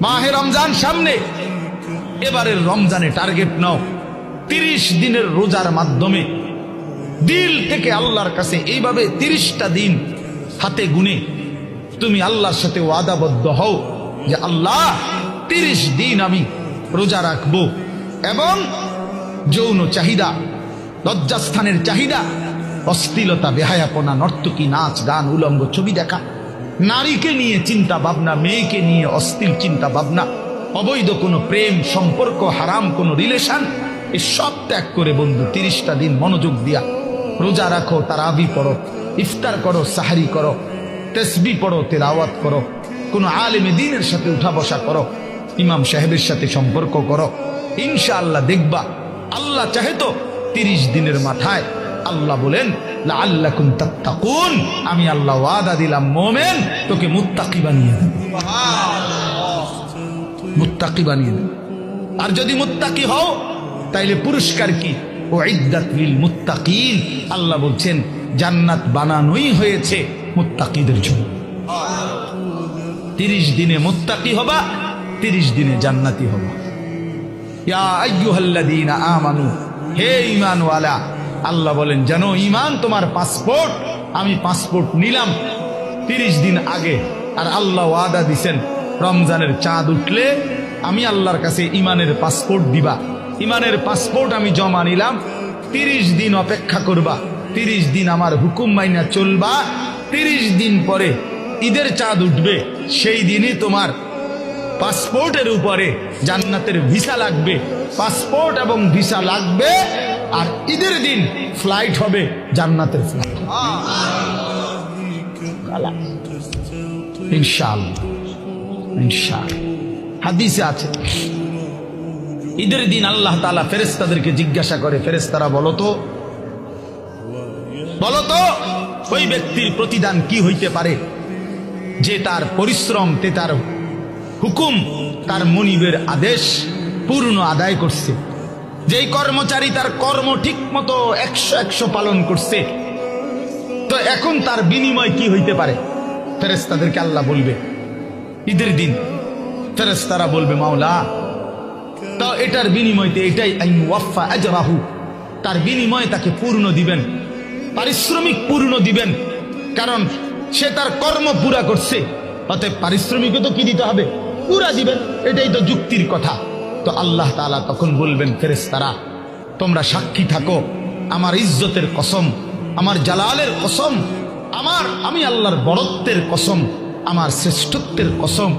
মাহে রমজান সামনে, এবারের রমজানে টার্গেট নাও 30 দিনের রোজার মাধ্যমে দিল থেকে আল্লাহর কাছে এইভাবে 30টা দিন হাতে গুনে তুমি আল্লাহর সাথে ওয়াদাবদ্ধ হও যে আল্লাহ 30 দিন আমি রোজা রাখবো। এবং যৌন চাহিদা, লজ্জাস্থানের চাহিদা, অশ্লীলতা, বেহায়াপনা, নর্তকী, নাচ গান, উলঙ্গ ছবি দেখা, নারীকে নিয়ে চিন্তা ভাবনা, মেয়েকে নিয়ে অশ্লীল চিন্তা ভাবনা, অবৈধ কোনো প্রেম সম্পর্ক, হারাম কোনো রিলেশন, এই সব ত্যাগ করে বন্ধু 30টা দিন মনোযোগ দিয়া রোজা রাখো, তারাবি পড়ো, ইফতার করো, সাহারি করো, তাসবিহ পড়ো, তেলাওয়াত করো, কোনো আলেমে দ্বীনের সাথে উঠা বসা করো, ইমাম সাহেবের সাথে সম্পর্ক করো। ইনশাআল্লাহ দেখবা আল্লাহ চাহে তো 30 দিনের মাথায় আল্লাহ বলেন লাআল্লাকুম তাত্তাকুন, আমি আল্লাহ ওয়াদা দিলাম মোমেন তোকে মুত্তাকি বানিয়ে দেব, মুত্তাকি বানিয়ে দেব। আর যদি মুত্তাকি হও তাইলে পুরস্কার কি? উইদ্দাত লিল মুত্তাকিন, আল্লাহ বলছেন জান্নাত বানানোই হয়েছে মুত্তাকিদের জন্য। 30 দিনে মুত্তাকি হবা, 30 দিনে জান্নাতি হবা। ইয়া আইয়ুহাল্লাযীনা আমানু, হে ঈমানওয়ালা, আল্লাহ বলেন জানো ঈমান তোমার পাসপোর্ট, আমি পাসপোর্ট নিলাম 30 দিন আগে। আর আল্লাহ ওয়াদা দিছেন রমজানের চাঁদ উঠলে আমি আল্লাহর কাছে ঈমানের পাসপোর্ট দিবা। ঈমানের পাসপোর্ট আমি জমা নিলাম, 30 দিন অপেক্ষা করবা, 30 দিন আমার হুকুম মাইনা চলবা। 30 দিন পরে ঈদের চাঁদ উঠবে, সেই দিনই তোমার পাসপোর্টের উপরে জান্নাতের ভিসা লাগবে। পাসপোর্ট এবং ভিসা লাগবে, আর ঈদের দিন ফ্লাইট হবে, জান্নাতের ফ্লাইট। ইনশাআল্লাহ, ইনশাআল্লাহ। হাদিসে আছে ঈদের দিন আল্লাহ তাআলা ফেরেশতাদেরকে জিজ্ঞাসা করে, ফেরেশতারা বলো তো ওই ব্যক্তির প্রতিদান কি হইতে পারে যে তার পরিশ্রম, তার হুকুম, তার মনিবের আদেশ পূর্ণ আদায় করছে, যেই কর্মচারী তার কর্ম ঠিক মতো 100 পালন করছে, তো এখন তার বিনিময় কি হইতে পারে? ফেরেশতাদেরকে আল্লাহ বলবে ঈদের দিন, ফেরেশতারা বলবে মাওলা তো এটার বিনিময়তে এটাই আইন ওয়াফা আজরাহু, তার বিনিময় তাকে পূর্ণ দিবেন, পারিশ্রমিক পূর্ণ দিবেন, কারণ সে তার কর্ম পুরা করছে, অতএব পারিশ্রমিকও তো কি দিতে হবে? পুরা দিবেন, এটাই তো যুক্তির কথা। তো আল্লাহ তাআলা তখন বলবেন ফেরেশতারা তোমরা সাক্ষী থাকো, আমার ইজ্জতের কসম, আমার জালালের কসম, আমি আল্লাহর বড়ত্বের কসম, আমার শ্রেষ্ঠত্বের কসম,